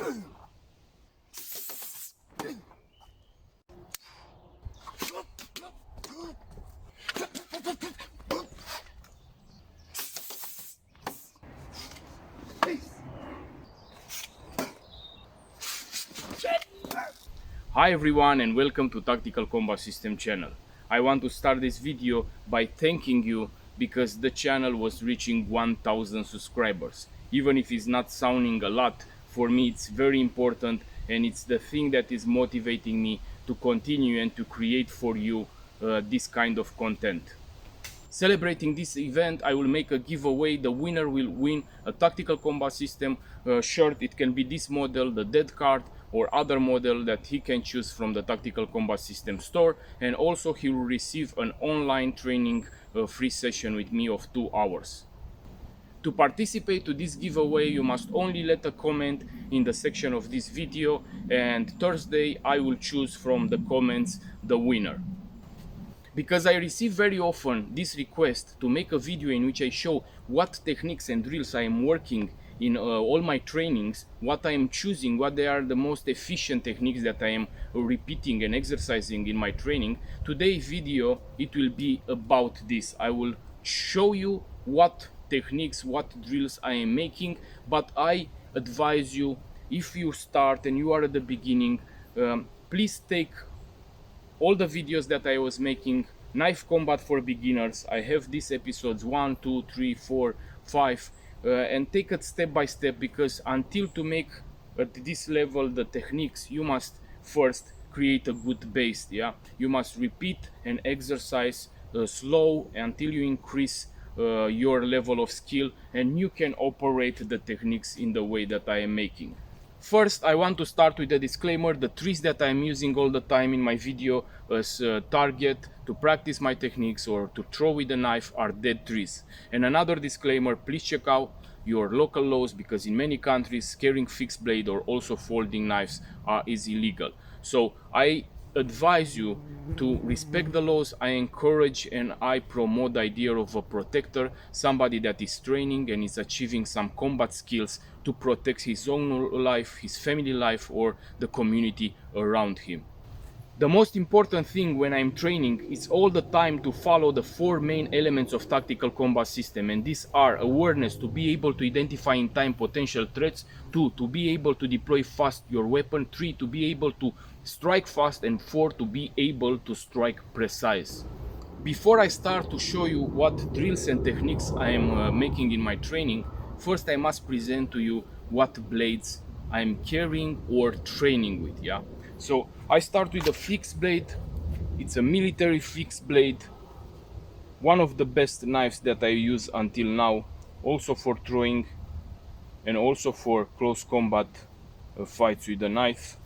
Hi everyone and welcome to Tactical Combat System channel. I want to start this video by thanking you because the channel was reaching 1000 subscribers. Even if it's not sounding a lot, for me it's very important and it's the thing that is motivating me to continue and to create for you this kind of content. Celebrating this event, I will make a giveaway. The winner will win a Tactical Combat System shirt. It can be this model, the Dead card, or other model that he can choose from the Tactical Combat System store. And also he will receive an online training free session with me of 2 hours. To participate to this giveaway, you must only let a comment in the section of this video, and Thursday I will choose from the comments the winner. Because I receive very often this request to make a video in which I show what techniques and drills I am working in all my trainings, what I am choosing, what they are the most efficient techniques that I am repeating and exercising in my training. Today's video, it will be about this. I will show you what techniques, what drills I am making, but I advise you, if you start and you are at the beginning, please take all the videos that I was making, knife combat for beginners. I have these episodes 1, 2, 3, 4, 5, and take it step by step, because until to make at this level the techniques, you must first create a good base. Yeah, you must repeat and exercise slow until you increase your level of skill, and you can operate the techniques in the way that I am making. First, I want to start with a disclaimer. The trees that I'm using all the time in my video as target to practice my techniques or to throw with a knife are dead trees. And another disclaimer, please check out your local laws, because in many countries carrying fixed blade or also folding knives is illegal. So I advise you to respect the laws. I encourage and I promote the idea of a protector, somebody that is training and is achieving some combat skills to protect his own life, his family life, or the community around him. The most important thing when I'm training is all the time to follow the 4 main elements of Tactical Combat System, and these are awareness, to be able to identify in time potential threats, 2, to be able to deploy fast your weapon, 3, to be able to strike fast, and 4, to be able to strike precise. Before I start to show you what drills and techniques I am making in my training, first I must present to you what blades I'm carrying or training with. Yeah, so I start with a fixed blade. It's a military fixed blade, one of the best knives that I use until now, also for throwing and also for close combat fights with the knife.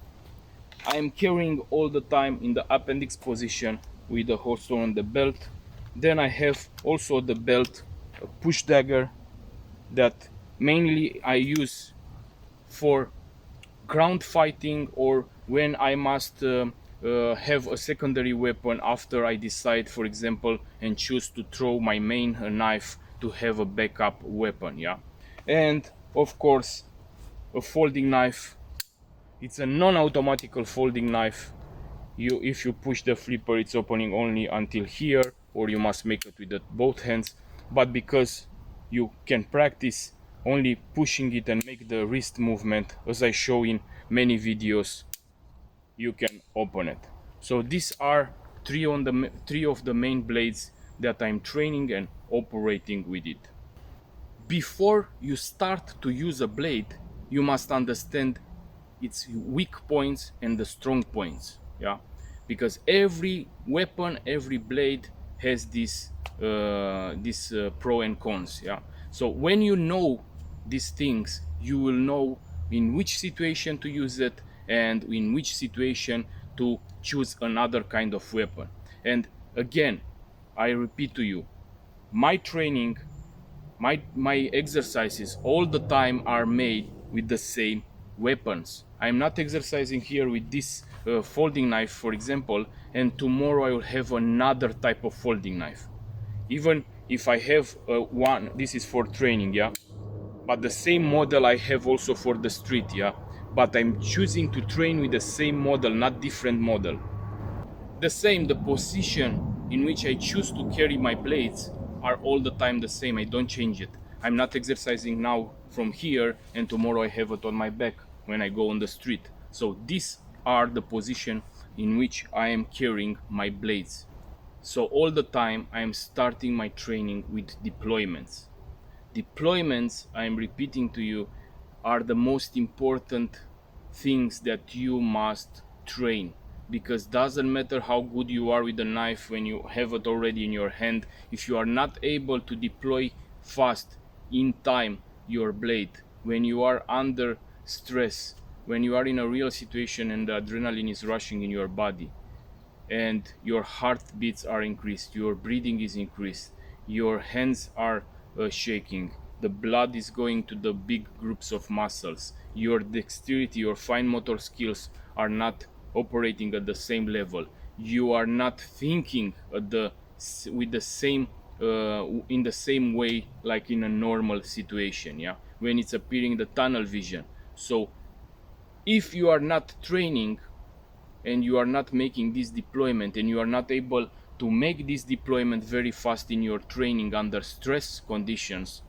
I am carrying all the time in the appendix position with the holster on the belt. Then I have also the belt, a push dagger that mainly I use for ground fighting, or when I must have a secondary weapon after I decide, for example, and choose to throw my main knife to have a backup weapon. Yeah, and of course a folding knife. It's a non-automatical folding knife. If you push the flipper, it's opening only until here, or you must make it with both hands. But because you can practice only pushing it and make the wrist movement, as I show in many videos, you can open it. So these are three of the main blades that I'm training and operating with it. Before you start to use a blade, you must understand its weak points and the strong points. Yeah, because every weapon, every blade has this pro and cons. Yeah, so when you know these things, you will know in which situation to use it and in which situation to choose another kind of weapon. And again, I repeat to you, my training, my exercises all the time are made with the same weapons. I'm not exercising here with this folding knife, for example, and tomorrow I will have another type of folding knife. Even if I have one, this is for training, yeah, but the same model I have also for the street, yeah. But I'm choosing to train with the same model, not different model. The same, the position in which I choose to carry my blades are all the time the same. I don't change it. I'm not exercising now from here and tomorrow I have it on my back when I go on the street. So these are the position in which I am carrying my blades. So all the time I am starting my training with deployments. Deployments, I am repeating to you, are the most important things that you must train, because doesn't matter how good you are with the knife when you have it already in your hand, if you are not able to deploy fast in time your blade when you are under stress, when you are in a real situation and the adrenaline is rushing in your body and your heartbeats are increased, your breathing is increased, your hands are shaking, the blood is going to the big groups of muscles, your dexterity, your fine motor skills are not operating at the same level, you are not thinking at with the same in the same way like in a normal situation, yeah, when it's appearing the tunnel vision. So if you are not training and you are not making this deployment and you are not able to make this deployment very fast in your training under stress conditions,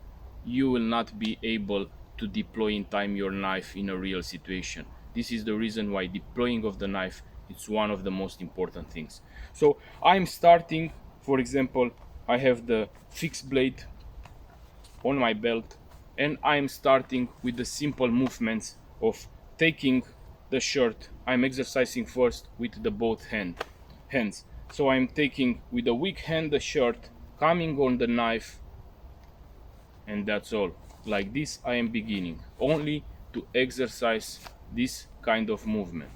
you will not be able to deploy in time your knife in a real situation. This is the reason why deploying of the knife is one of the most important things. So I'm starting, for example, I have the fixed blade on my belt and I'm starting with the simple movements of taking the shirt. I'm exercising first with the both hands. So I'm taking with the weak hand the shirt, coming on the knife, and that's all. Like this I am beginning only to exercise this kind of movement.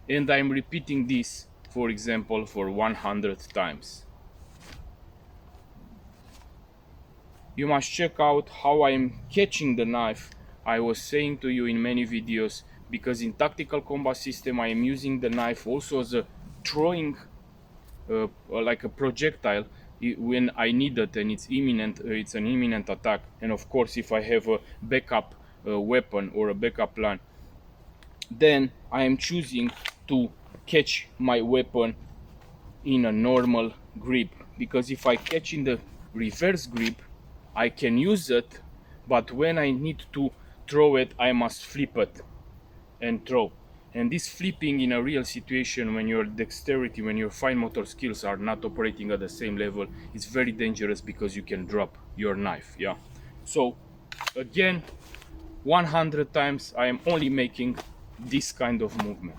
And I'm repeating this, for example, for 100 times. You must check out how I'm catching the knife. I was saying to you in many videos, because in tactical combat system I am using the knife also as a throwing, like a projectile when I need it and it's imminent, it's an imminent attack. And of course if I have a backup weapon or a backup plan, then I am choosing to catch my weapon in a normal grip, because if I catch in the reverse grip I can use it, but when I need to throw it I must flip it and throw. And this flipping in a real situation, when your dexterity, when your fine motor skills are not operating at the same level, is very dangerous because you can drop your knife, yeah. So again, 100 times I am only making this kind of movement.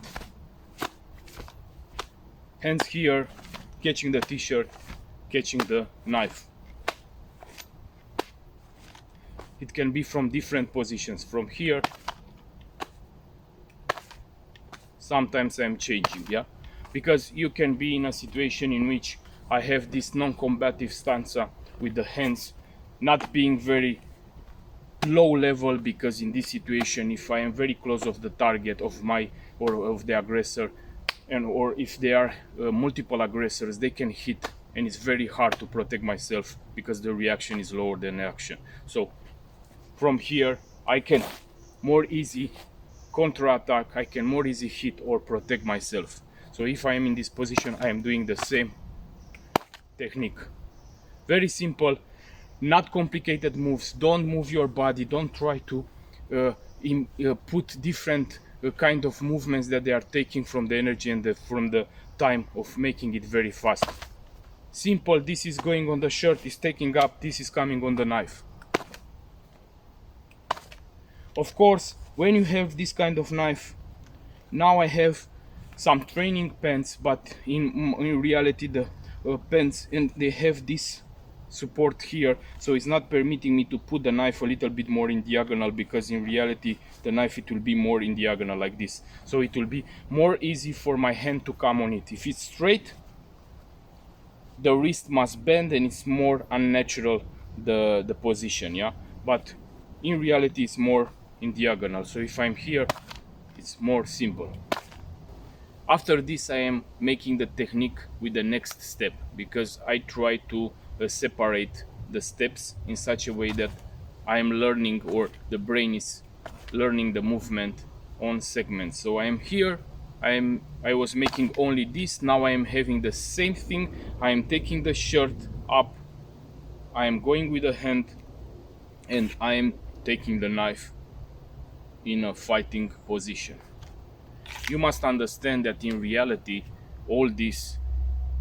Hands here, catching the t-shirt, catching the knife. It can be from different positions, from here. Sometimes I'm changing, yeah, because you can be in a situation in which I have this non-combative stance with the hands not being very low level, because in this situation if I am very close of the target of my or of the aggressor, and or if there are multiple aggressors, they can hit and it's very hard to protect myself because the reaction is lower than action. So from here I can more easy counter-attack, I can more easy hit or protect myself. So if I am in this position I am doing the same technique. Very simple, not complicated moves. Don't move your body, don't try to put different kind of movements that they are taking from the energy and from the time of making it very fast. Simple, this is going on the shirt, is taking up, this is coming on the knife. Of course, when you have this kind of knife, now I have some training pants, but in reality the pants, and they have this support here, so it's not permitting me to put the knife a little bit more in diagonal, because in reality the knife, it will be more in diagonal like this, so it will be more easy for my hand to come on it. If it's straight, the wrist must bend and it's more unnatural, the position, yeah, but in reality it's more in diagonal. So if I'm here, it's more simple. After this I am making the technique with the next step, because I try to separate the steps in such a way that I am learning, or the brain is learning the movement on segments. So I am here, I was making only this, now I am having the same thing. I am taking the shirt up, I am going with the hand, and I am taking the knife in a fighting position. You must understand that in reality, all this,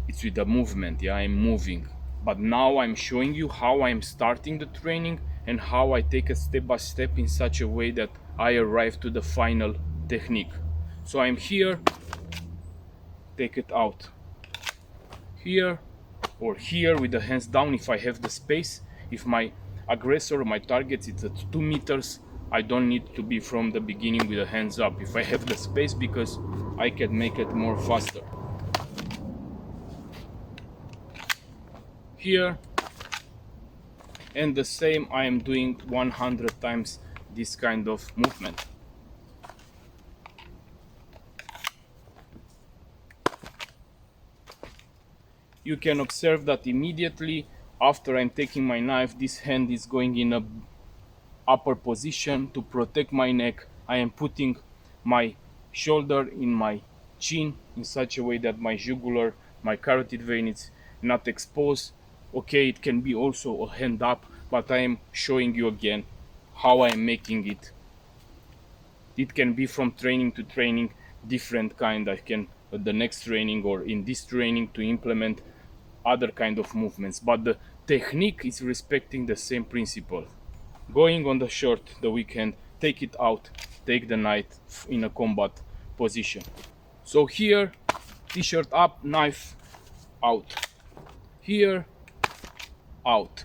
it's with the movement. Yeah, I'm moving, but now I'm showing you how I'm starting the training and how I take it step by step in such a way that I arrive to the final technique. So I'm here, take it out here or here with the hands down if I have the space. If my aggressor, my target, is at 2 meters, I don't need to be from the beginning with the hands up if I have the space, because I can make it more faster. Here, and the same I am doing 100 times this kind of movement. You can observe that immediately after I'm taking my knife, this hand is going in a upper position to protect my neck. I am putting my shoulder in my chin in such a way that my jugular, my carotid vein is not exposed. Okay, it can be also a hand up, but I am showing you again how I am making it. It can be from training to training, different kind. I can at the next training or in this training to implement other kind of movements, but the technique is respecting the same principle. Going on the short, the weekend, take it out, take the knife in a combat position. So here, t-shirt up, knife out. Here, out.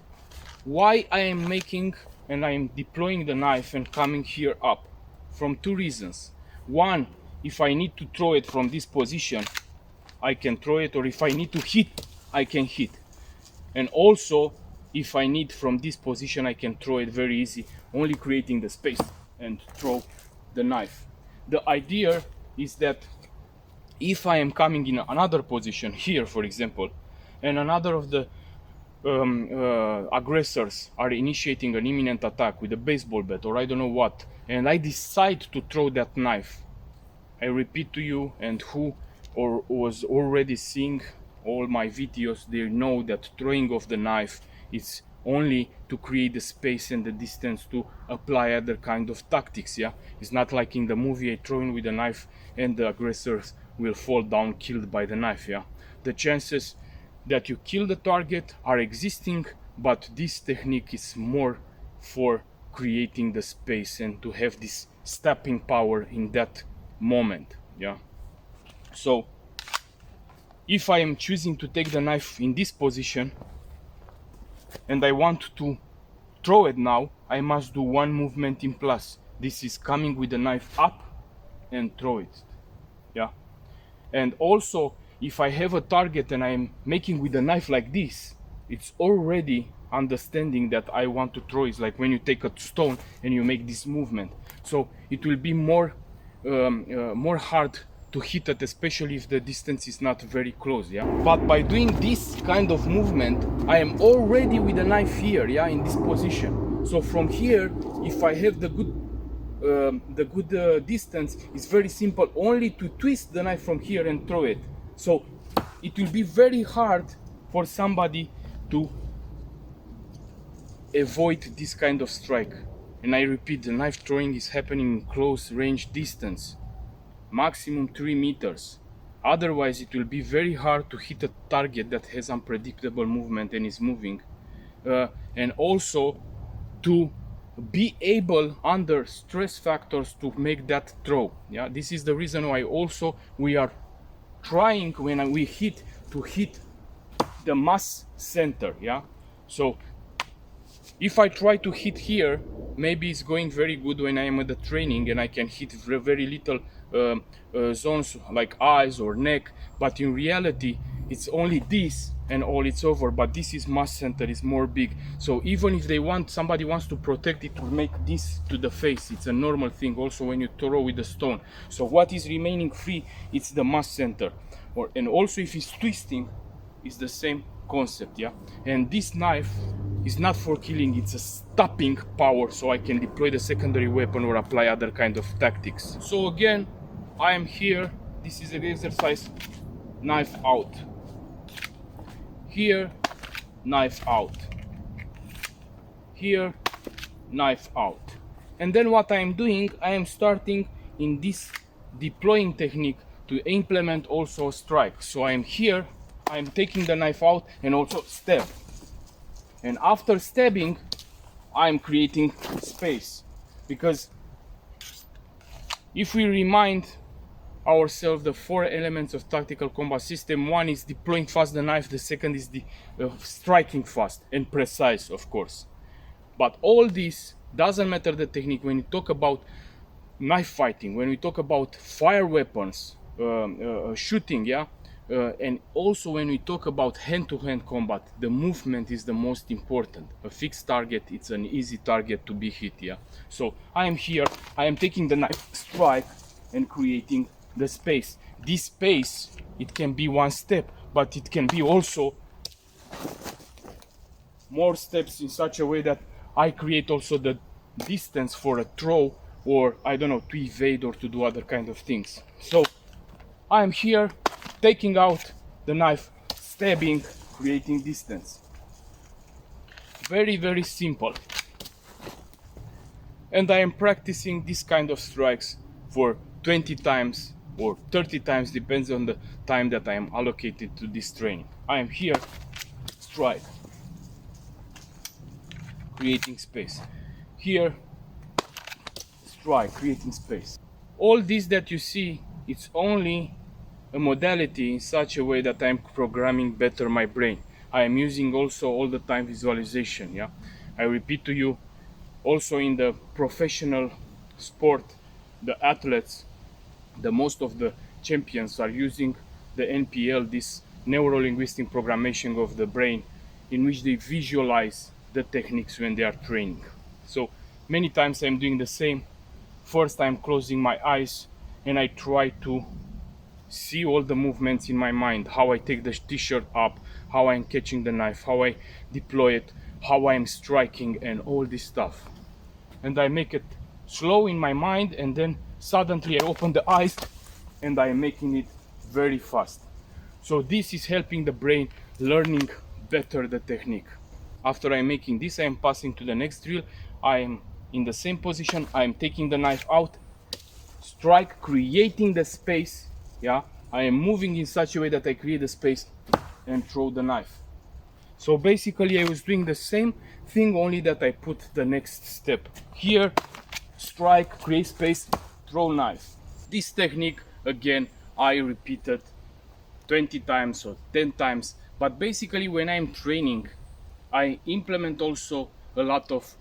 Why I am making and I am deploying the knife and coming here up? From two reasons. One, if I need to throw it from this position, I can throw it, or if I need to hit, I can hit. And also, if I need from this position, I can throw it very easy, only creating the space and throw the knife. The idea is that if I am coming in another position, here for example, and another of the aggressors are initiating an imminent attack with a baseball bat or I don't know what, and I decide to throw that knife, I repeat to you, and who or was already seeing all my videos, they know that throwing of the knife is only to create the space and the distance to apply other kind of tactics. Yeah, it's not like in the movie I throw in with a knife and the aggressors will fall down killed by the knife. Yeah, the chances that you kill the target are existing, but this technique is more for creating the space and to have this stepping power in that moment. Yeah, so if I am choosing to take the knife in this position and I want to throw it now, I must do one movement in plus. This is coming with the knife up and throw it. Yeah, and also if I have a target and I am making with the knife like this, it's already understanding that I want to throw. It's like when you take a stone and you make this movement, so it will be more hard to hit it, especially if the distance is not very close. Yeah, but by doing this kind of movement, I am already with the knife here. Yeah, in this position. So from here, if I have the good distance, it's very simple, only to twist the knife from here and throw it. So it will be very hard for somebody to avoid this kind of strike. And I repeat, the knife throwing is happening in close range distance, maximum 3 meters. Otherwise it will be very hard to hit a target that has unpredictable movement and is moving, and also to be able under stress factors to make that throw. Yeah, this is the reason why also we are trying, when we hit, to hit the mass center. Yeah, so if I try to hit here, maybe it's going very good when I am at the training and I can hit very little zones like eyes or neck, but in reality it's only this and all, it's over. But this is mass center, is more big, so even if somebody wants to protect it, to make this to the face, it's a normal thing also when you throw with the stone. So what is remaining free, it's the mass center. And also if it's twisting, it's the same concept. Yeah, and this knife is not for killing, it's a stopping power, so I can deploy the secondary weapon or apply other kind of tactics. So again, I am here. This is an exercise. Knife out. Here, knife out. Here, knife out. And then what I am doing, I am starting in this deploying technique to implement also a strike. So I am here, I am taking the knife out and also stab. And after stabbing, I am creating space. Because if we remind ourselves the 4 elements of tactical combat system, one is deploying fast the knife, the second is the striking fast and precise, of course. But all this doesn't matter the technique when you talk about knife fighting, when we talk about fire weapons, shooting, yeah, and also when we talk about hand-to-hand combat, the movement is the most important. A fixed target, it's an easy target to be hit, yeah. So I am here, I am taking the knife, strike, and creating the space. This space, it can be one step, but it can be also more steps in such a way that I create also the distance for a throw, or I don't know, to evade or to do other kind of things. So I am here taking out the knife, stabbing, creating distance. Very, very simple. And I am practicing this kind of strikes for 20 times or 30 times, depends on the time that I am allocated to this training. I am here, strike, creating space. Here, strike, creating space. All this that you see, it's only a modality in such a way that I'm programming better my brain. I am using also all the time visualization, yeah. I repeat to you, also in the professional sport, the athletes, the most of the champions are using the NPL, this neuro-linguistic programming of the brain, in which they visualize the techniques when they are training. So many times I'm doing the same. First I'm closing my eyes and I try to see all the movements in my mind, how I take the t-shirt up, how I'm catching the knife, how I deploy it, how I'm striking, and all this stuff. And I make it slow in my mind, and then suddenly I open the eyes and I am making it very fast. So this is helping the brain learning better the technique. After I'm making this, I am passing to the next drill. I am in the same position, I am taking the knife out, strike, creating the space, yeah. I am moving in such a way that I create the space and throw the knife. So basically I was doing the same thing, only that I put the next step. Here, strike, create space, throw knife. This technique, again, I repeated 20 times or 10 times, but basically when I'm training, I implement also a lot of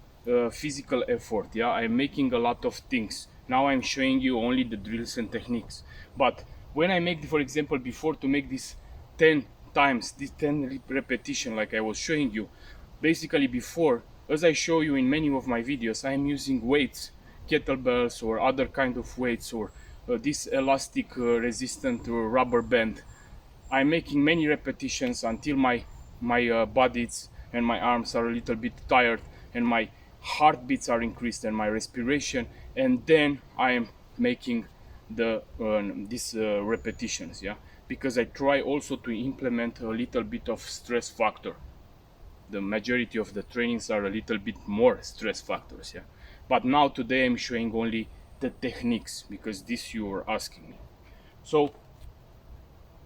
physical effort, yeah. I'm making a lot of things. Now I'm showing you only the drills and techniques, but when I make, for example, before, to make this 10 times, this 10 repetition like I was showing you, basically before, as I show you in many of my videos, I'm using weights, kettlebells or other kind of weights, or this elastic resistant rubber band. I'm making many repetitions until my bodies and my arms are a little bit tired and my heartbeats are increased and my respiration, and then I am making the these repetitions, yeah, because I try also to implement a little bit of stress factor. The majority of the trainings are a little bit more stress factors, yeah. But now today I'm showing only the techniques, because this you were asking me. So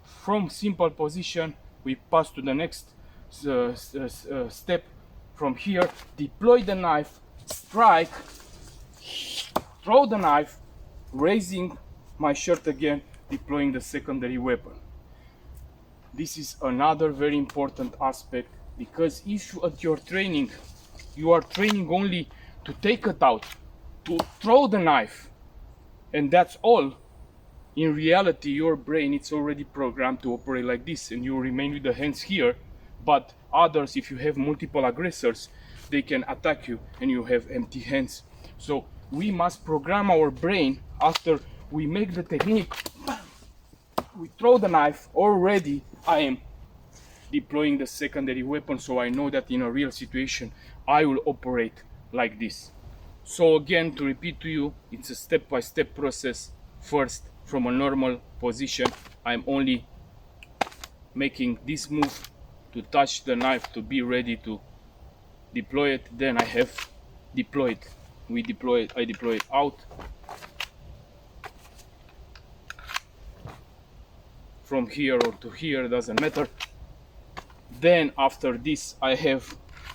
from simple position we pass to the next step. From here, deploy the knife, strike, throw the knife, raising my shirt again, deploying the secondary weapon. This is another very important aspect, because if you, at your training, you are training only to take it out, to throw the knife, and that's all, in reality your brain, it's already programmed to operate like this, and you remain with the hands here. But others, if you have multiple aggressors, they can attack you and you have empty hands. So we must program our brain. After we make the technique, we throw the knife, already I am deploying the secondary weapon, so I know that in a real situation I will operate like this. So again, to repeat to you, it's a step-by-step process. First, from a normal position, I'm only making this move to touch the knife to be ready to deploy it. Then I have deployed. I deploy it out. From here or to here, doesn't matter. Then after this, I have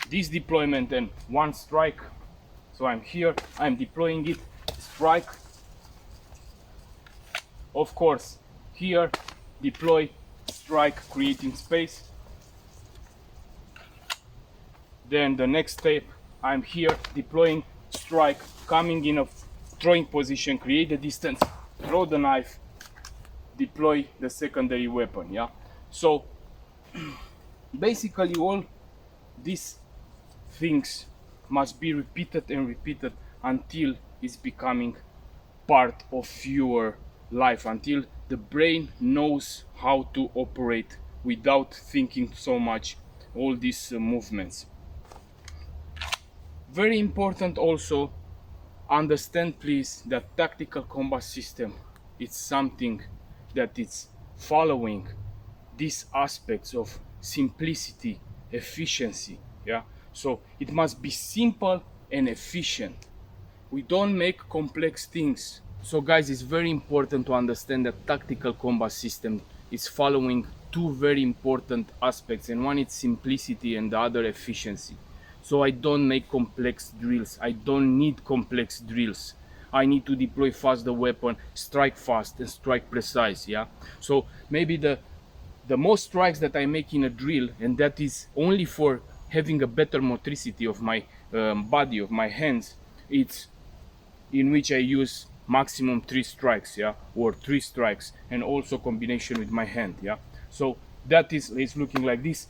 this deployment and one strike. So I'm here, I'm deploying it, strike. Of course, here, deploy, strike, creating space. Then the next step, I'm here, deploying, strike, coming in a throwing position, create the distance, throw the knife, deploy the secondary weapon. Yeah. So basically all these things must be repeated and repeated until it's becoming part of your life, until the brain knows how to operate without thinking so much all these movements. Very important also, understand please that tactical combat system is something that is following these aspects of simplicity, efficiency. Yeah, so it must be simple and efficient. We don't make complex things. So guys, it's very important to understand that tactical combat system is following two very important aspects, and one is simplicity and the other efficiency. So I don't make complex drills. I don't need complex drills. I need to deploy fast the weapon, strike fast and strike precise. Yeah. So maybe the most strikes that I make in a drill, and that is only for having a better motricity of my body, of my hands, it's in which I use maximum 3 strikes, yeah, or 3 strikes, and also combination with my hand. Yeah. So that is, it's looking like this.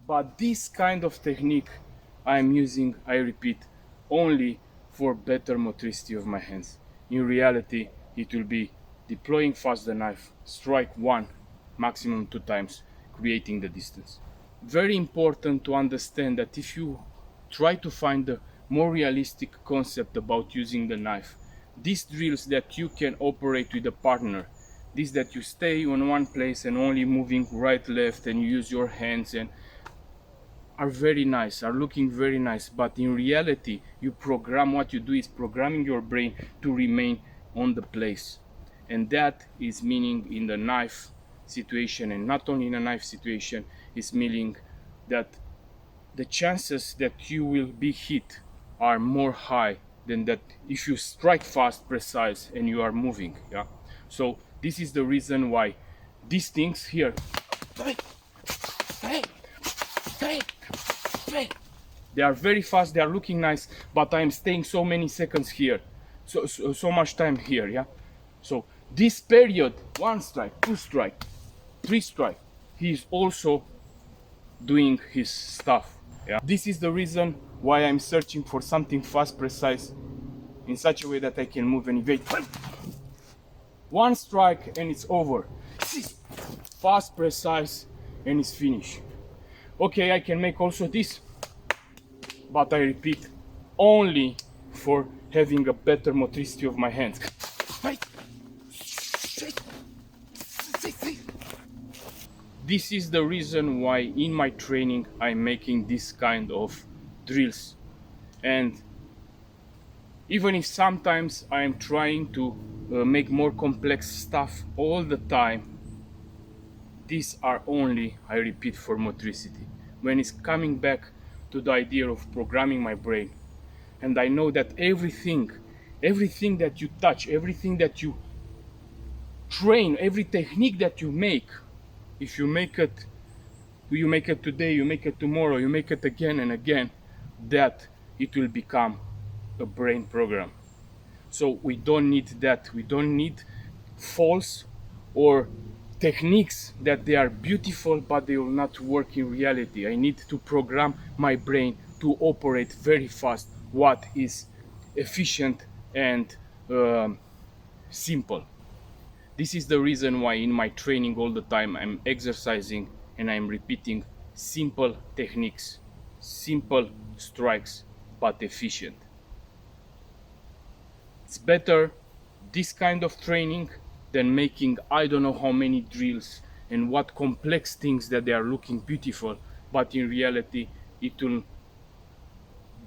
But this kind of technique I'm using, I repeat, only for better motricity of my hands. In reality, it will be deploying fast the knife, strike 1, maximum 2 times, creating the distance. Very important to understand that if you try to find a more realistic concept about using the knife, these drills that you can operate with a partner, this that you stay on one place and only moving right, left, and you use your hands, and are very nice, are looking very nice, but in reality you program, what you do is programming your brain to remain on the place. And that is meaning in the knife situation, and not only in a knife situation, is meaning that the chances that you will be hit are more high than that if you strike fast, precise, and you are moving. Yeah. So this is the reason why these things here, they are very fast, they are looking nice, but I'm staying so many seconds here, so much time here. Yeah. So this period, 1 strike, 2 strike, 3 strike, he is also doing his stuff. Yeah. This is the reason why I'm searching for something fast, precise, in such a way that I can move and evade. 1 strike and it's over. Fast, precise, and it's finished. Okay, I can make also this, but I repeat, only for having a better motricity of my hands. This is the reason why in my training I'm making this kind of drills. And even if sometimes I'm trying to make more complex stuff all the time, these are only, I repeat, for motricity. When it's coming back to the idea of programming my brain, and I know that everything that you touch, everything that you train, every technique that you make, if you make it today, you make it tomorrow, you make it again and again, that it will become a brain program. So we don't need that. We don't need false or techniques that they are beautiful but they will not work in reality. I need to program my brain to operate very fast what is efficient and simple. This is the reason why in my training all the time I'm exercising and I'm repeating simple techniques, simple strikes, but efficient. It's better this kind of training than making I don't know how many drills and what complex things that they are looking beautiful, but in reality it will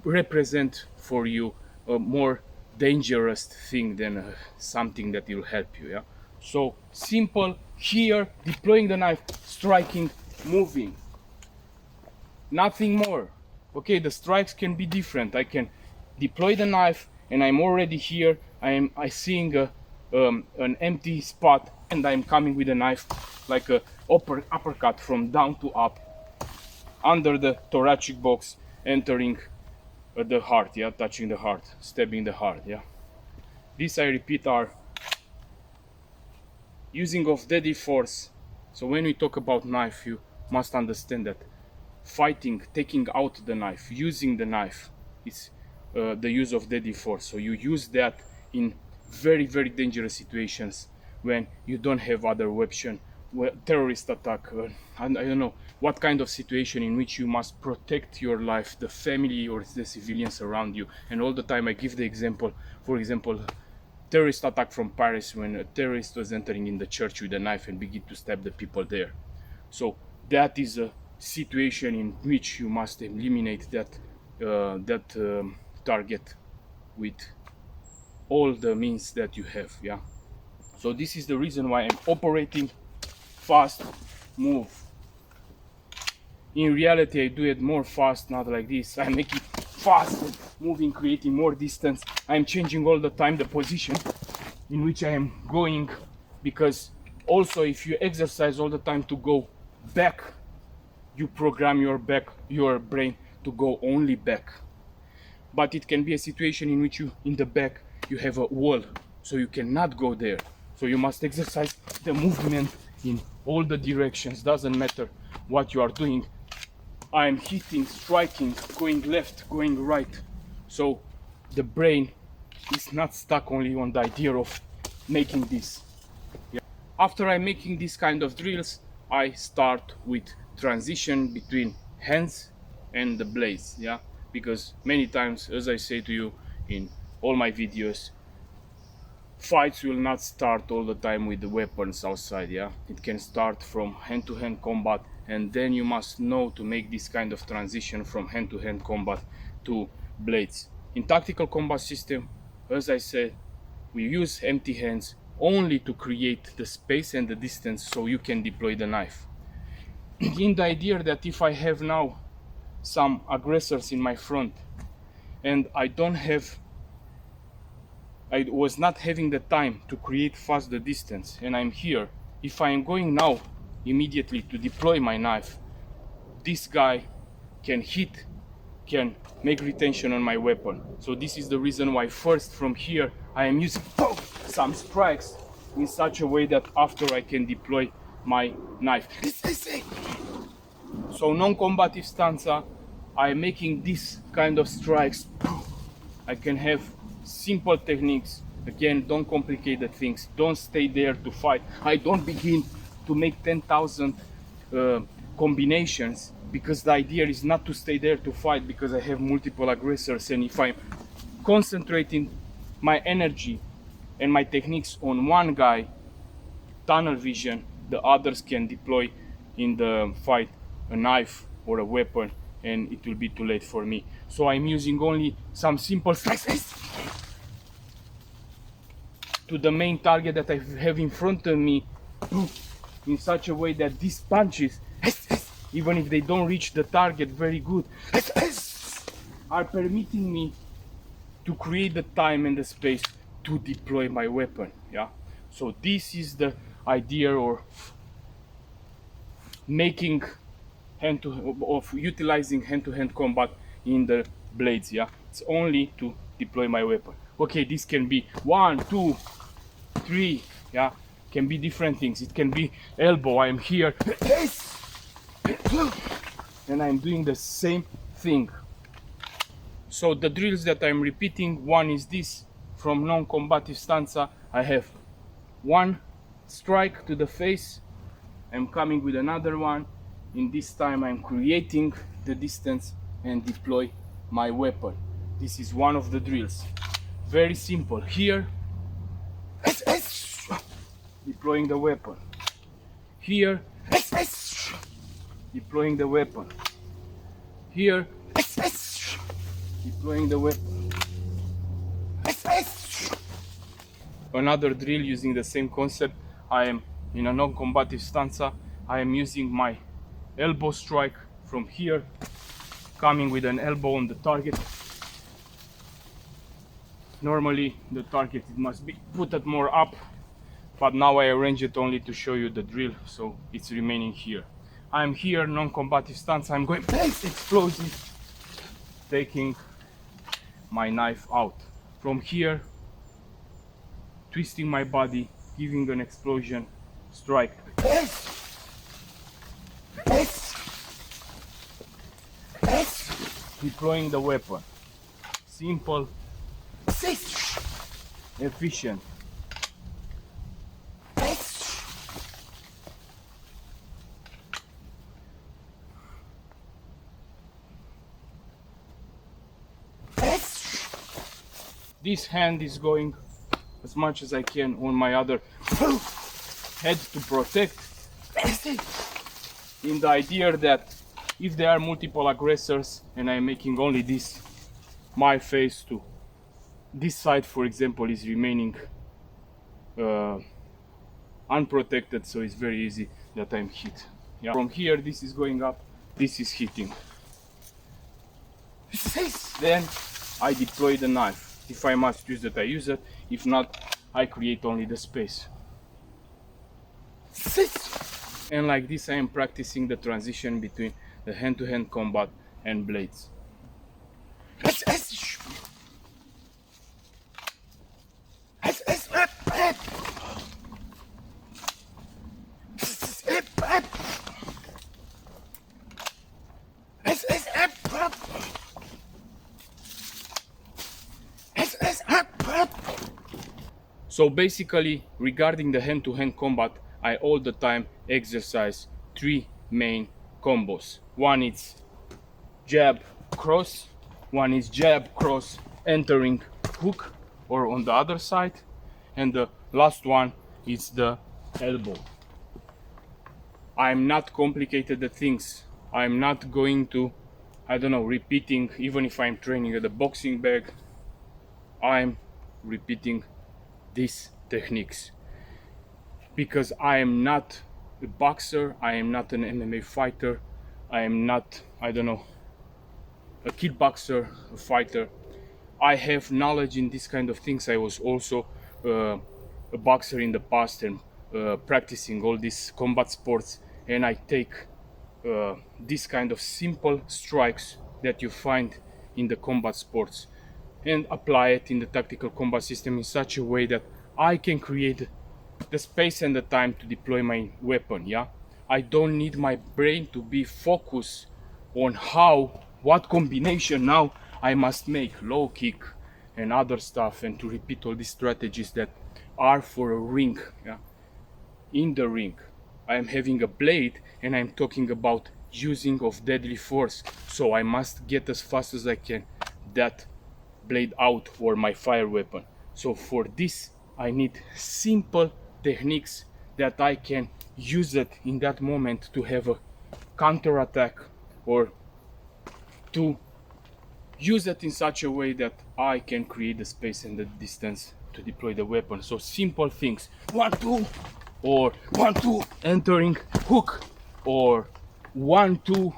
represent for you a more dangerous thing than something that will help you. Yeah. So simple here, deploying the knife, striking, moving, nothing more. Okay, the strikes can be different. I can deploy the knife and I'm already here. I seeing an empty spot and I'm coming with a knife like a uppercut from down to up under the thoracic box, entering the heart, yeah, touching the heart, stabbing the heart, yeah. This, I repeat, are using of deadly force. So when we talk about knife, you must understand that fighting, taking out the knife, using the knife is the use of deadly force. So you use that in very, very dangerous situations when you don't have other weapon, terrorist attack, I don't know what kind of situation in which you must protect your life, the family or the civilians around you. And all the time I give the example, for example, terrorist attack from Paris, when a terrorist was entering in the church with a knife and begin to stab the people there. So that is a situation in which you must eliminate that target with all the means that you have. Yeah. So this is the reason why I'm operating fast, move. In reality, I do it more fast, not like this. I make it fast, moving, creating more distance. I'm changing all the time the position in which I am going, because also if you exercise all the time to go back, you program your brain to go only back. But it can be a situation in which you, in the back, you have a wall, so you cannot go there. So you must exercise the movement in all the directions. Doesn't matter what you are doing. I am hitting, striking, going left, going right. So the brain is not stuck only on the idea of making this. Yeah. After I'm making this kind of drills, I start with transition between hands and the blades. Yeah, because many times, as I say to you in all my videos, fights will not start all the time with the weapons outside. Yeah, it can start from hand-to-hand combat, and then you must know to make this kind of transition from hand-to-hand combat to blades. In tactical combat system, as I said, we use empty hands only to create the space and the distance so you can deploy the knife. In the idea that if I have now some aggressors in my front and I was not having the time to create fast the distance, and I'm here, if I am going now immediately to deploy my knife, this guy can hit, can make retention on my weapon. So this is the reason why first from here I am using some strikes in such a way that after I can deploy my knife. So non-combative stanza, I am making this kind of strikes. I can have simple techniques. Again, don't complicate the things. Don't stay there to fight. I don't begin to make 10,000 combinations, because the idea is not to stay there to fight, because I have multiple aggressors, and if I'm concentrating my energy and my techniques on one guy, tunnel vision, the others can deploy in the fight a knife or a weapon, and it will be too late for me. So I'm using only some simple strikes to the main target that I have in front of me, in such a way that these punches, even if they don't reach the target very good, are permitting me to create the time and the space to deploy my weapon. Yeah. So this is the idea, or making utilizing hand-to-hand combat in the blades. Yeah, it's only to deploy my weapon. Okay, this can be 1, 2, 3. Yeah, can be different things. It can be elbow. I am here and I'm doing the same thing. So the drills that I'm repeating, one is this from non-combative stanza. I have one strike to the face, I'm coming with another one. In this time I'm creating the distance and deploy my weapon. This is one of the drills. Very simple. Here, deploying the weapon. Here, deploying the weapon. Here, deploying the weapon. Another drill using the same concept. I am in a non-combative stanza. I am using my elbow strike from here, coming with an elbow on the target. Normally the target it must be put it more up, but now I arrange it only to show you the drill, so it's remaining here. I'm here, non-combative stance. I'm going explosive, taking my knife out. From here, twisting my body, giving an explosion, strike. Deploying the weapon. Simple, efficient. This hand is going as much as I can on my other head to protect, in the idea that if there are multiple aggressors and I'm making only this, my face to this side, for example, is remaining unprotected, so it's very easy that I'm hit. Yeah. From here, this is going up, this is hitting. Then I deploy the knife. If I must use it, I use it. If not, I create only the space. And like this, I am practicing the transition between the hand-to-hand combat and blades. So basically, regarding the hand-to-hand combat, I all the time exercise three main combos. One is jab, cross. One is jab, cross, entering hook, or on the other side. And the last one is the elbow. I'm not complicated the things. I'm not going to, I don't know, repeating, even if I'm training at the boxing bag, I'm repeating these techniques because I am not a boxer, I am not an MMA fighter, I am not, I don't know, a kickboxer, a fighter. I have knowledge in this kind of things. I was also a boxer in the past and practicing all these combat sports, and I take this kind of simple strikes that you find in the combat sports and apply it in the tactical combat system in such a way that I can create the space and the time to deploy my weapon. Yeah, I don't need my brain to be focused on what combination now I must make, low kick and other stuff, and to repeat all these strategies that are for a ring. Yeah, in the ring I am having a blade and I'm talking about using of deadly force, so I must get as fast as I can that blade out or my fire weapon. So for this I need simple techniques that I can use it in that moment to have a counter attack, or to use it in such a way that I can create the space and the distance to deploy the weapon. So simple things, 1-2, or 1-2 entering hook, or 1-2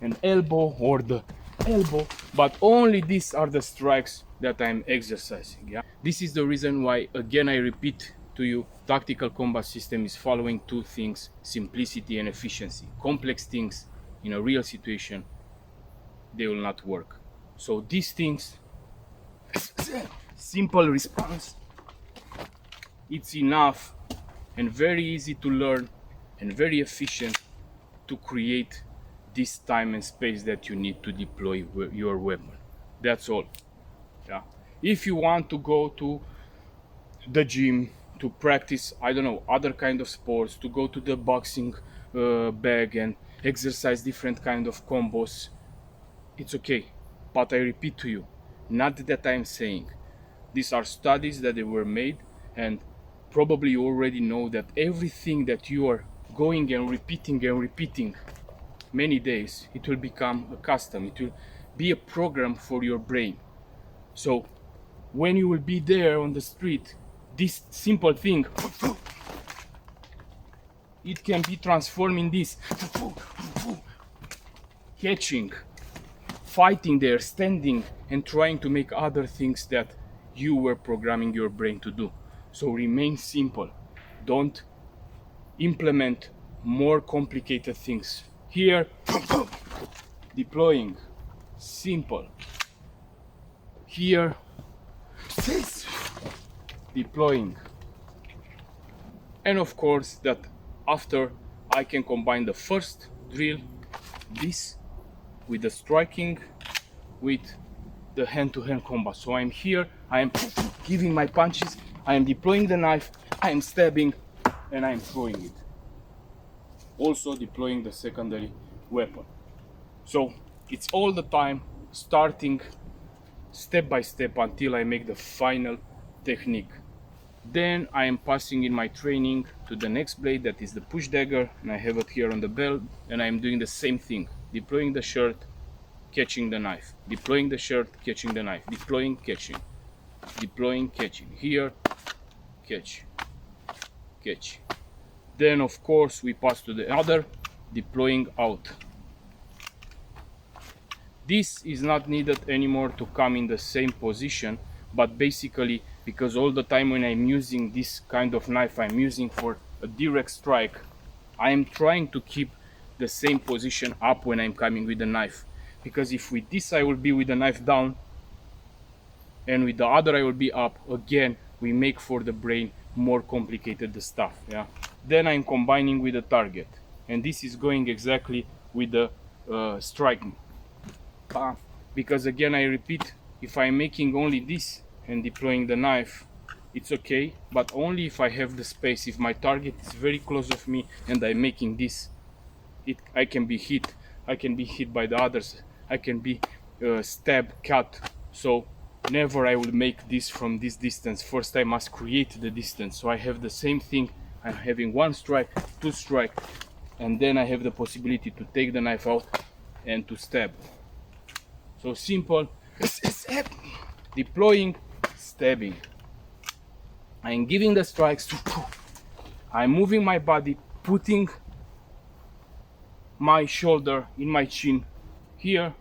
an elbow or the elbow, but only these are the strikes that I'm exercising. Yeah, this is the reason why, again, I repeat to you, tactical combat system is following two things: simplicity and efficiency. Complex things in a real situation, they will not work. So these things, simple response, it's enough and very easy to learn and very efficient to create this time and space that you need to deploy your weapon. That's all. Yeah. If you want to go to the gym to practice, I don't know, other kind of sports, to go to the boxing bag and exercise different kind of combos, it's okay. But I repeat to you, not that I'm saying. These are studies that they were made, and probably you already know that everything that you are going and repeating many days, it will become a custom. It will be a program for your brain. So when you will be there on the street, this simple thing, it can be transformed in this catching, fighting there, standing, and trying to make other things that you were programming your brain to do. So remain simple. Don't implement more complicated things. Here, deploying, simple. Here, deploying. And of course that after I can combine the first drill, this, with the striking, with the hand-to-hand combat. So I'm here, I am giving my punches, I am deploying the knife, I am stabbing, and I am throwing it. Also deploying the secondary weapon. So it's all the time starting step by step until I make the final technique. Then I am passing in my training to the next blade, that is the push dagger, and I have it here on the belt, and I am doing the same thing, deploying the shirt, catching the knife, deploying the shirt, catching the knife, deploying, catching, deploying, catching, here, catch, catch. Then of course we pass to the other, deploying out. This is not needed anymore to come in the same position, but basically because all the time when I'm using this kind of knife, I'm using for a direct strike, I am trying to keep the same position up when I'm coming with the knife. Because if with this I will be with the knife down, and with the other I will be up, again we make for the brain more complicated the stuff. Yeah. Then I'm combining with the target, and this is going exactly with the striking. Because again I repeat, if I'm making only this and deploying the knife, it's okay, but only if I have the space. If my target is very close of me and I'm making this, I can be hit. I can be hit by the others. I can be stabbed, cut. So never I will make this from this distance. First I must create the distance. So I have the same thing. I'm having one strike, two strike, and then I have the possibility to take the knife out and to stab. So simple, deploying, stabbing. I'm giving the strikes, I'm moving my body, putting my shoulder in my chin. Here,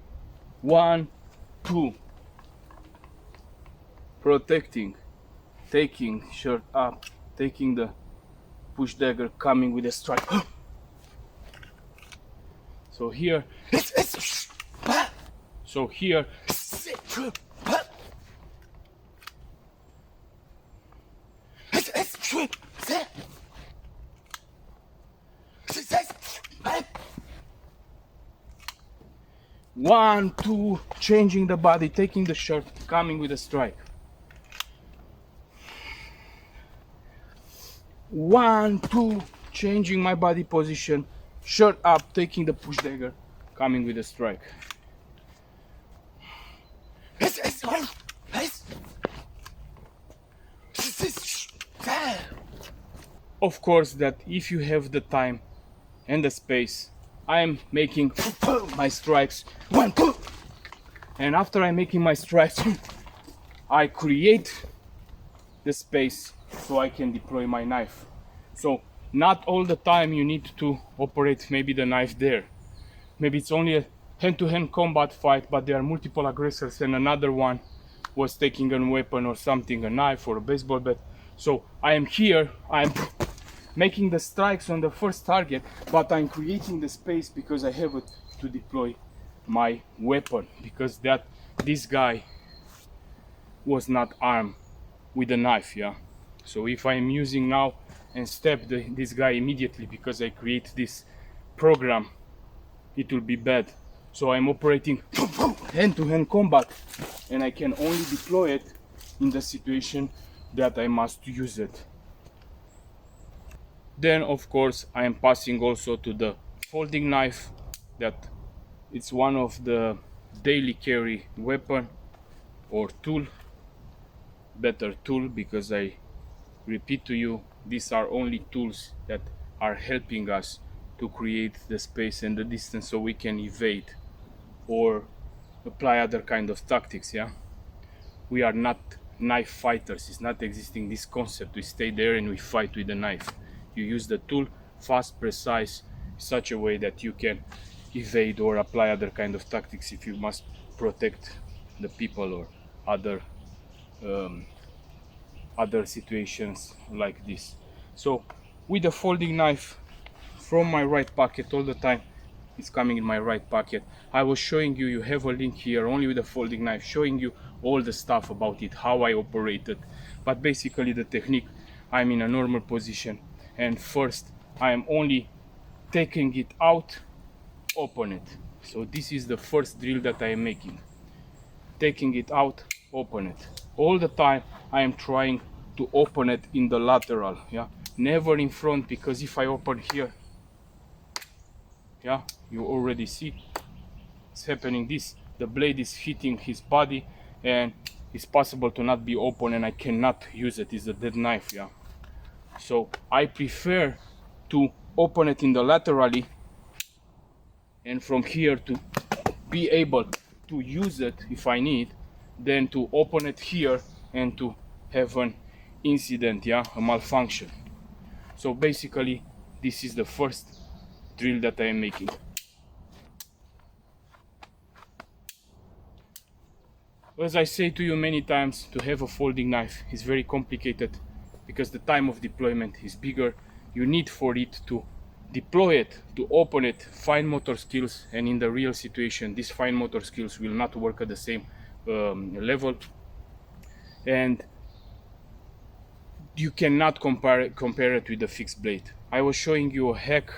1, 2. Protecting, taking shirt up, taking the push dagger, coming with a strike. So here, so here, one, two, changing the body, taking the shirt, coming with a strike. 1, 2, changing my body position, shirt up, taking the push dagger, coming with a strike. Of course that if you have the time and the space, I am making my strikes, 1, 2, and after I'm making my strikes, I create the space so I can deploy my knife. So not all the time you need to operate maybe the knife there. Maybe it's only a hand-to-hand combat fight, but there are multiple aggressors and another one was taking a weapon or something, a knife or a baseball bat. So I am here, I'm making the strikes on the first target, but I'm creating the space because I have it to deploy my weapon, because this guy was not armed with a knife. Yeah. So if I'm using now and stab this guy immediately because I create this program, it will be bad. So I'm operating hand-to-hand combat, and I can only deploy it in the situation that I must use it. Then of course I am passing also to the folding knife, that it's one of the daily carry weapon or tool, better tool, because I repeat to you, these are only tools that are helping us to create the space and the distance so we can evade or apply other kind of tactics. Yeah, we are not knife fighters. It's not existing this concept. We stay there and we fight with the knife. You use the tool fast, precise, such a way that you can evade or apply other kind of tactics if you must protect the people or other other situations like this. So with the folding knife, from my right pocket all the time, it's coming in my right pocket. I was showing you, you have a link here only with the folding knife, showing you all the stuff about it, how I operate it. But basically the technique, I'm in a normal position, and first I am only taking it out, open it. So this is the first drill that I am making. Taking it out, open it. All the time I am trying to open it in the lateral, yeah, never in front, because if I open here, yeah, you already see it's happening this, the blade is hitting his body and it's possible to not be open and I cannot use it. It's a dead knife. Yeah, so I prefer to open it in the laterally, and from here to be able to use it if I need, than to open it here and to have an incident, yeah, a malfunction. So basically this is the first drill that I am making. As I say to you many times, to have a folding knife is very complicated because the time of deployment is bigger. You need for it to deploy it, to open it, fine motor skills, and in the real situation these fine motor skills will not work at the same level, and you cannot compare it with the fixed blade. I was showing you a hack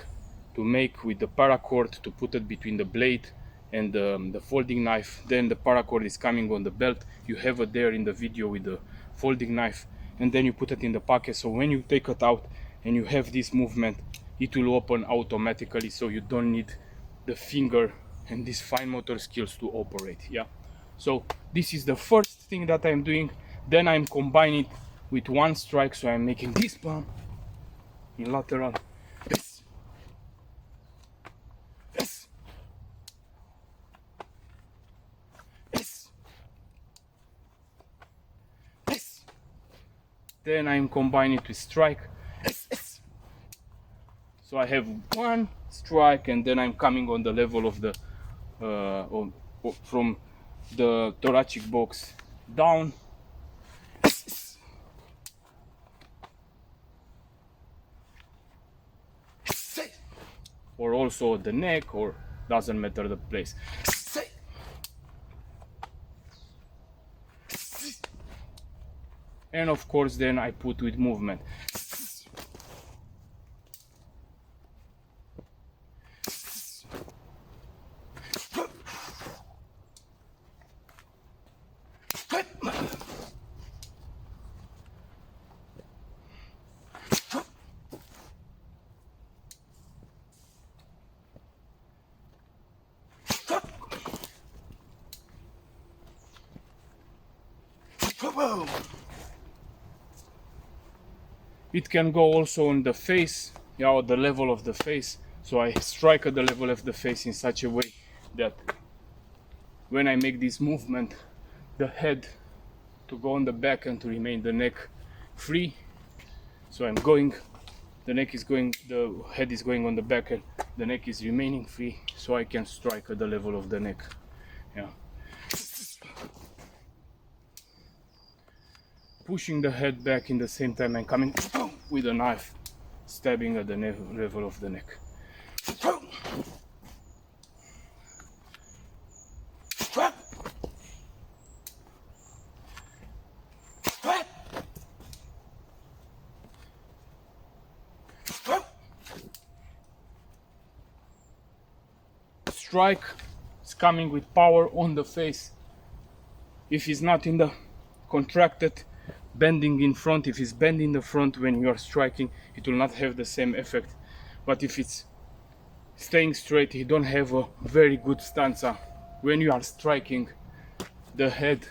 to make with the paracord, to put it between the blade and the folding knife. Then the paracord is coming on the belt. You have it there in the video with the folding knife, and then you put it in the pocket. So when you take it out and you have this movement, it will open automatically, so you don't need the finger and these fine motor skills to operate. Yeah, so this is the first thing that I'm doing. Then I'm combining it with one strike, so I'm making this palm in lateral, this, this, this, this. Then I'm combining it with strike, this, this. So I have one strike, and then I'm coming on the level of the from the thoracic box down, or also the neck, or doesn't matter the place. And of course then I put with movement. It can go also on the face, yeah, or the level of the face. So I strike at the level of the face in such a way that when I make this movement, the head to go on the back and to remain the neck free. So I'm going, the neck is going, the head is going on the back, and the neck is remaining free, so I can strike at the level of the neck. Yeah. Pushing the head back in the same time and coming with a knife, stabbing at the level of the neck. Strike, It's coming with power on the face. If it's not in the contracted bending in front, if it's bent in the front when you are striking, it will not have the same effect. But if it's staying straight, you don't have a very good stanza. When you are striking, the head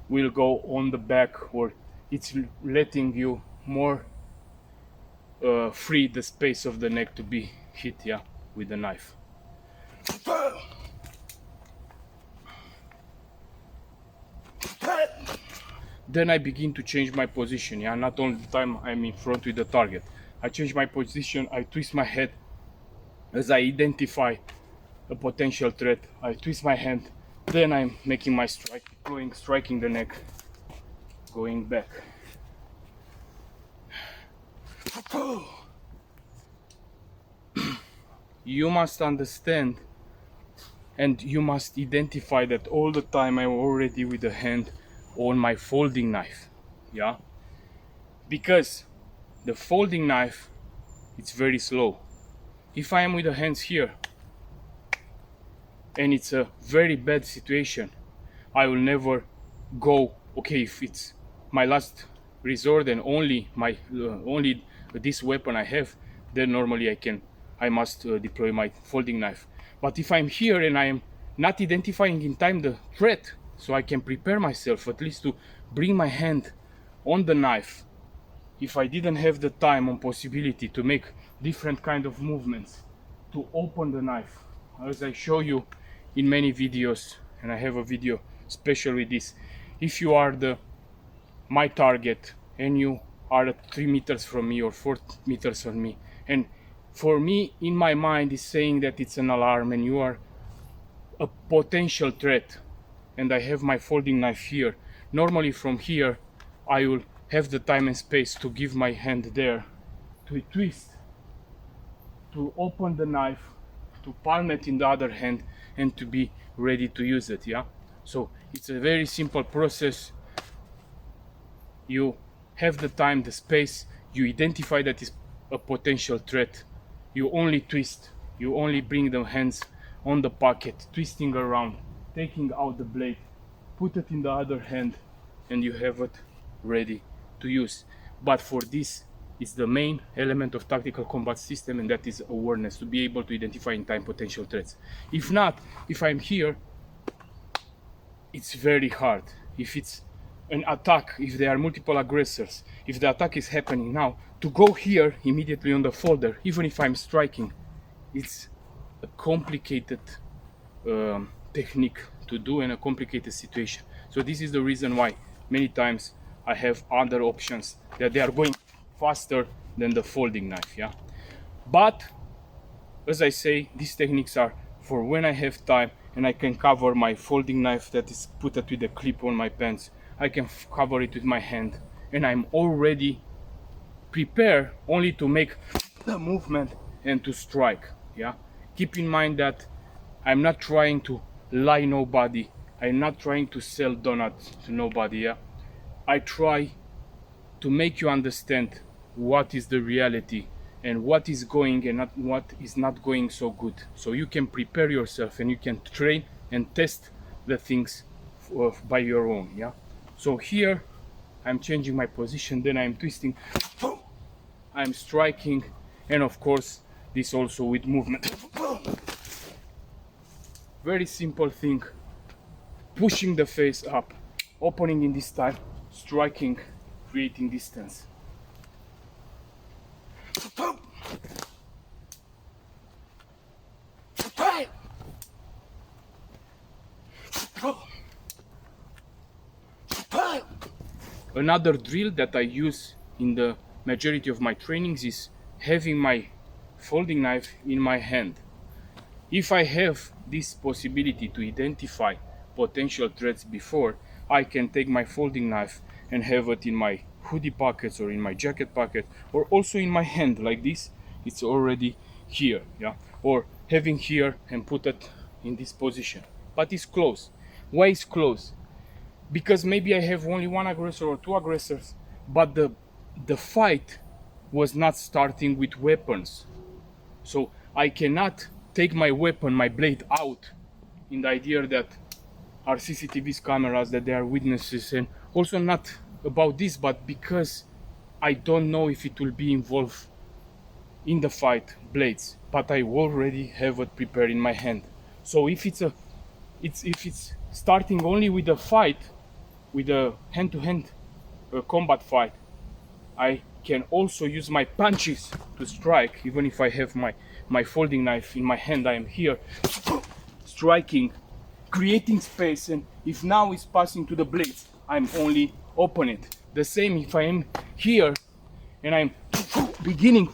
will go on the back, or it's letting you more free the space of the neck to be hit, yeah, with the knife. Then I begin to change my position, yeah, not all the time I'm in front with the target. I change my position, I twist my head as I identify a potential threat. I twist my hand, then I'm making my strike, striking the neck, going back. You must understand and you must identify that all the time I'm already with the hand on my folding knife, yeah, because the folding knife, it's very slow. If I am with the hands here and it's a very bad situation, I will never go, okay, if it's my last resort and only this weapon I have, then normally I must deploy my folding knife. But if I'm here and I am not identifying in time the threat, so I can prepare myself at least to bring my hand on the knife, if I didn't have the time or possibility to make different kind of movements to open the knife, as I show you in many videos, and I have a video special with this. If you are my target and you are at 3 meters from me or 4 meters from me, and for me in my mind is saying that it's an alarm and you are a potential threat, and I have my folding knife here, normally from here I will have the time and space to give my hand there, to twist, to open the knife, to palm it in the other hand, and to be ready to use it, yeah. So it's a very simple process. You have the time, the space, you identify that is a potential threat, you only twist, you only bring the hands on the pocket, twisting around, taking out the blade, put it in the other hand, and you have it ready to use. But for this is the main element of tactical combat system, and that is awareness, to be able to identify in time potential threats. If not, if I'm here, it's very hard. If it's an attack, if there are multiple aggressors, if the attack is happening now, to go here immediately on the folder, even if I'm striking, it's a complicated technique to do in a complicated situation. So this is the reason why many times I have other options that they are going faster than the folding knife, yeah. But as I say, these techniques are for when I have time and I can cover my folding knife that is put it with a clip on my pants. I can cover it with my hand and I'm already prepared only to make the movement and to strike, yeah. Keep in mind that I'm not trying to lie nobody, I'm not trying to sell donuts to nobody, yeah. I try to make you understand what is the reality and what is going and what is not going so good, so you can prepare yourself and you can train and test the things by your own, yeah. So here I'm changing my position, then I'm twisting, I'm striking, and of course this also with movement. Very simple thing, pushing the face up, opening in this time, striking, creating distance. Another drill that I use in the majority of my trainings is having my folding knife in my hand. If I have this possibility to identify potential threats before, I can take my folding knife and have it in my hoodie pockets or in my jacket pocket or also in my hand like this. It's already here, yeah, or having here and put it in this position, but it's close. Why is close? Because maybe I have only one aggressor or two aggressors, but the fight was not starting with weapons, so I cannot take my weapon, my blade out in the idea that are CCTV's cameras, that they are witnesses, and also not about this, but because I don't know if it will be involved in the fight blades, but I already have it prepared in my hand. So if it's starting only with a fight, with a hand-to-hand combat fight, I can also use my punches to strike. Even if I have my folding knife in my hand, I am here striking, creating space, and if now it's passing to the blades, I'm only open it. The same if I am here and I'm beginning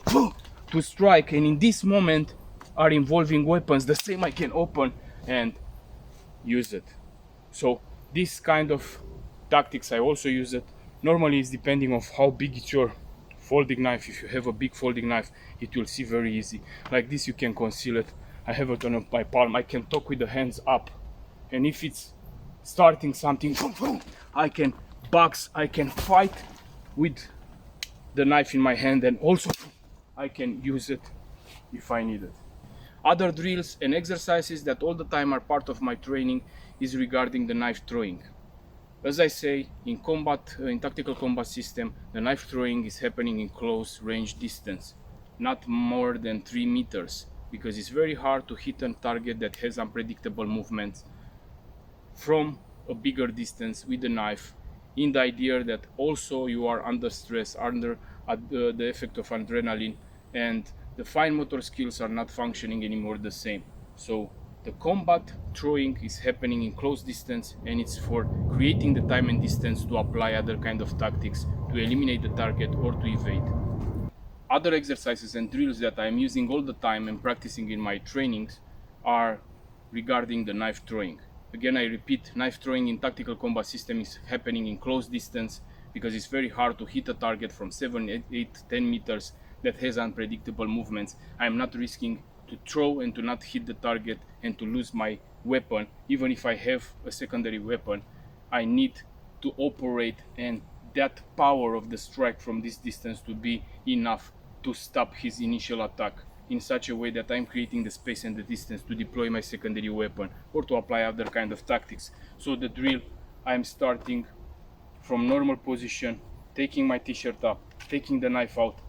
to strike, and in this moment are involving weapons, the same I can open and use it. So this kind of tactics I also use it. Normally it's depending on how big is your folding knife. If you have a big folding knife, it will see very easy. Like this you can conceal it. I have it on my palm. I can talk with the hands up, and if it's starting something, I can box, I can fight with the knife in my hand, and also I can use it if I need it. Other drills and exercises that all the time are part of my training is regarding the knife throwing. As I say, in combat, in tactical combat system, the knife throwing is happening in close range distance, not more than 3 meters, because it's very hard to hit a target that has unpredictable movements from a bigger distance with the knife, in the idea that also you are under stress, under the effect of adrenaline, and the fine motor skills are not functioning anymore the same. So the combat throwing is happening in close distance, and it's for creating the time and distance to apply other kind of tactics to eliminate the target or to evade. Other exercises and drills that I'm using all the time and practicing in my trainings are regarding the knife throwing. Again, I repeat, knife throwing in tactical combat system is happening in close distance because it's very hard to hit a target from 7, 8, 10 meters that has unpredictable movements. I'm not risking to throw and to not hit the target and to lose my weapon. Even if I have a secondary weapon, I need to operate, and that power of the strike from this distance to be enough to stop his initial attack in such a way that I'm creating the space and the distance to deploy my secondary weapon or to apply other kind of tactics. So the drill, I'm starting from normal position, taking my t-shirt up, taking the knife out,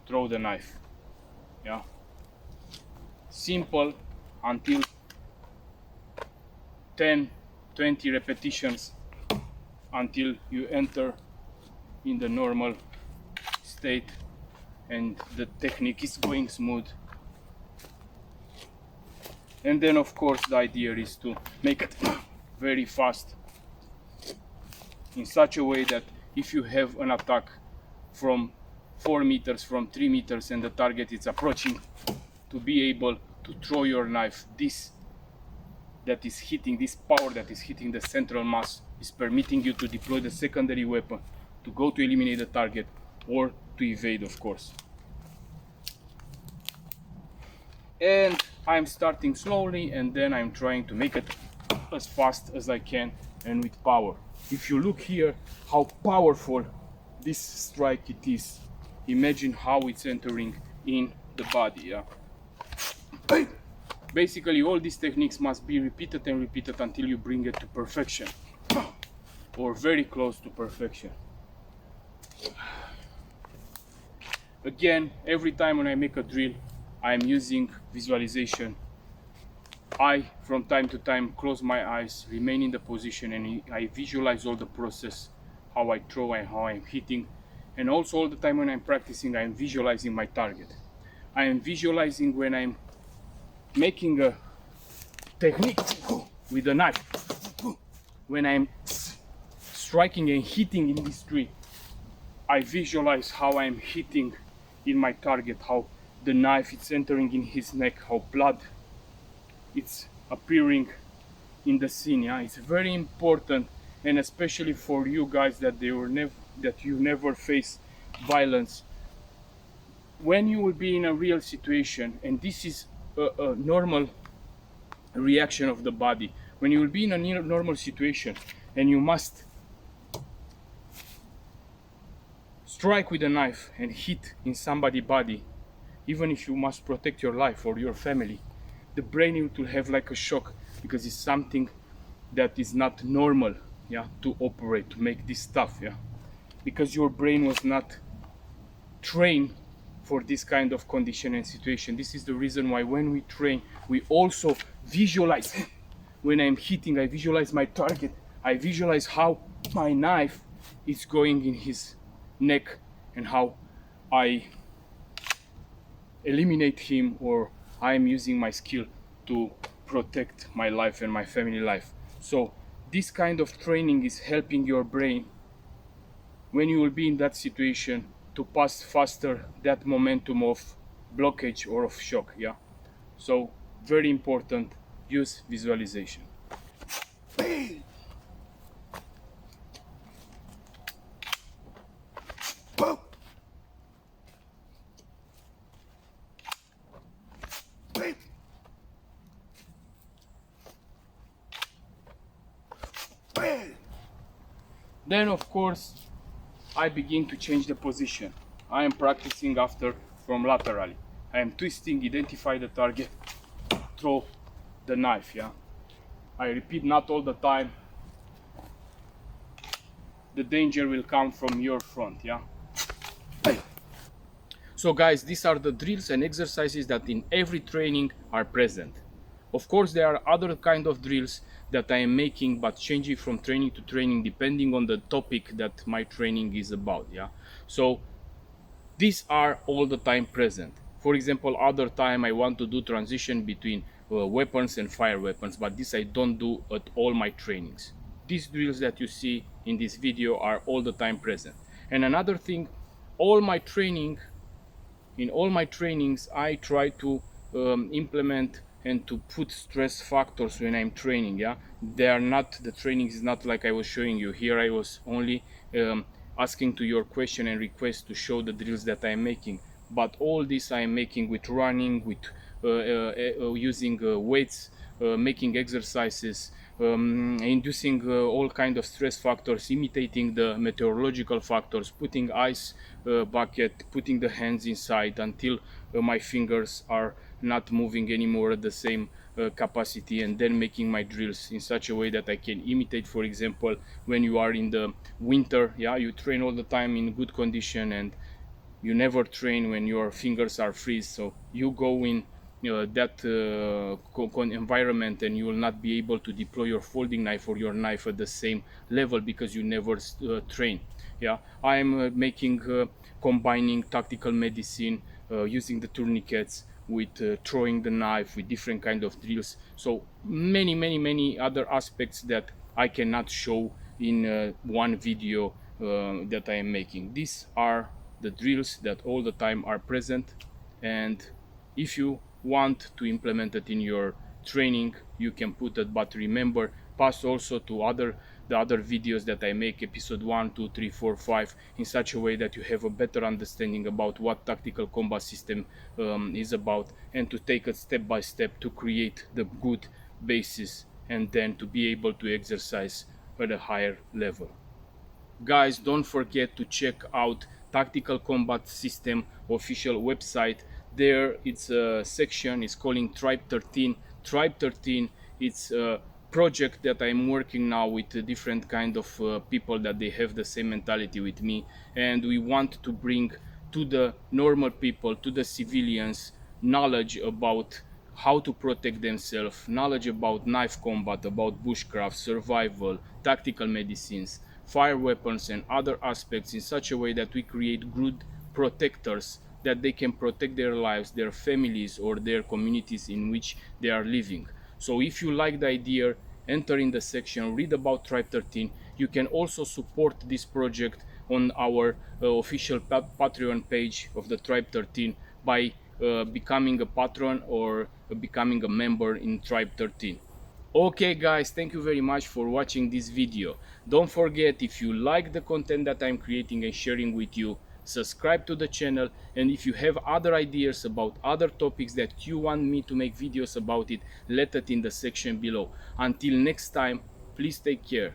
throw the knife. Yeah, simple until 10-20 repetitions until you enter in the normal state and the technique is going smooth. And then of course the idea is to make it very fast in such a way that if you have an attack from 4 meters, from 3 meters, and the target is approaching, to be able to throw your knife, this that is hitting, this power that is hitting the central mass is permitting you to deploy the secondary weapon to go to eliminate the target or to evade, of course. And I'm starting slowly, and then I'm trying to make it as fast as I can and with power. If you look here how powerful this strike it is, imagine how it's entering in the body. Yeah? Basically all these techniques must be repeated and repeated until you bring it to perfection or very close to perfection. Again, every time when I make a drill, I'm using visualization. I, from time to time, close my eyes, remain in the position, and I visualize all the process, how I throw and how I'm hitting. And also all the time when I'm practicing, I'm visualizing my target. I am visualizing when I'm making a technique with a knife, when I'm striking and hitting in this tree, I visualize how I'm hitting in my target, how the knife is entering in his neck, how blood it's appearing in the scene. Yeah? It's very important, and especially for you guys that you never face violence. When you will be in a real situation, and this is a normal reaction of the body, when you will be in a normal situation and you must strike with a knife and hit in somebody's body, even if you must protect your life or your family, the brain it will have like a shock, because it's something that is not normal, yeah, to operate, to make this stuff, yeah, because your brain was not trained for this kind of condition and situation. This is the reason why when we train, we also visualize. When I'm hitting, I visualize my target. I visualize how my knife is going in his neck and how I eliminate him, or I am using my skill to protect my life and my family life. So this kind of training is helping your brain when you will be in that situation to pass faster that momentum of blockage or of shock, yeah. So very important, use visualization. Then of course I begin to change the position. I am practicing after from laterally. I am twisting, identify the target, throw the knife, yeah. I repeat, not all the time. The danger will come from your front, yeah. So guys, these are the drills and exercises that in every training are present. Of course, there are other kind of drills that I am making, but changing from training to training depending on the topic that my training is about, yeah. So these are all the time present. For example, other time I want to do transition between weapons and fire weapons, but this I don't do at all my trainings. These drills that you see in this video are all the time present. And another thing, in all my trainings I try to implement and to put stress factors when I'm training, yeah. They are not, the training is not like I was showing you here. I was only asking to your question and request to show the drills that I'm making, but all this I'm making with running, with using weights, making exercises, inducing all kind of stress factors, imitating the meteorological factors, putting ice bucket, putting the hands inside until my fingers are not moving anymore at the same capacity, and then making my drills in such a way that I can imitate. For example, when you are in the winter, yeah, you train all the time in good condition, and you never train when your fingers are freeze. So you go in that environment, and you will not be able to deploy your folding knife or your knife at the same level because you never train. Yeah, I'm making combining tactical medicine, using the tourniquets with throwing the knife, with different kind of drills. So many other aspects that I cannot show in one video that I am making. These are the drills that all the time are present, and if you want to implement it in your training, you can put it. But remember, pass also to the other videos that I make, episode 1, 2, 3, 4, 5, in such a way that you have a better understanding about what tactical combat system is about, and to take it step by step to create the good basis, and then to be able to exercise at a higher level. Guys, don't forget to check out Tactical Combat System official website. There it's a section, it's calling Tribe 13. Tribe 13, it's a project that I'm working now with different kind of people that they have the same mentality with me, and we want to bring to the normal people, to the civilians, knowledge about how to protect themselves, knowledge about knife combat, about bushcraft, survival, tactical medicines, fire weapons, and other aspects, in such a way that we create good protectors, that they can protect their lives, their families, or their communities in which they are living. So if you like the idea, enter in the section, read about Tribe 13. You can also support this project on our official Patreon page of the Tribe 13 by becoming a patron or becoming a member in Tribe 13. Okay guys, thank you very much for watching this video. Don't forget, if you like the content that I'm creating and sharing with you, subscribe to the channel, and if you have other ideas about other topics that you want me to make videos about it, let it in the section below. Until next time, please take care.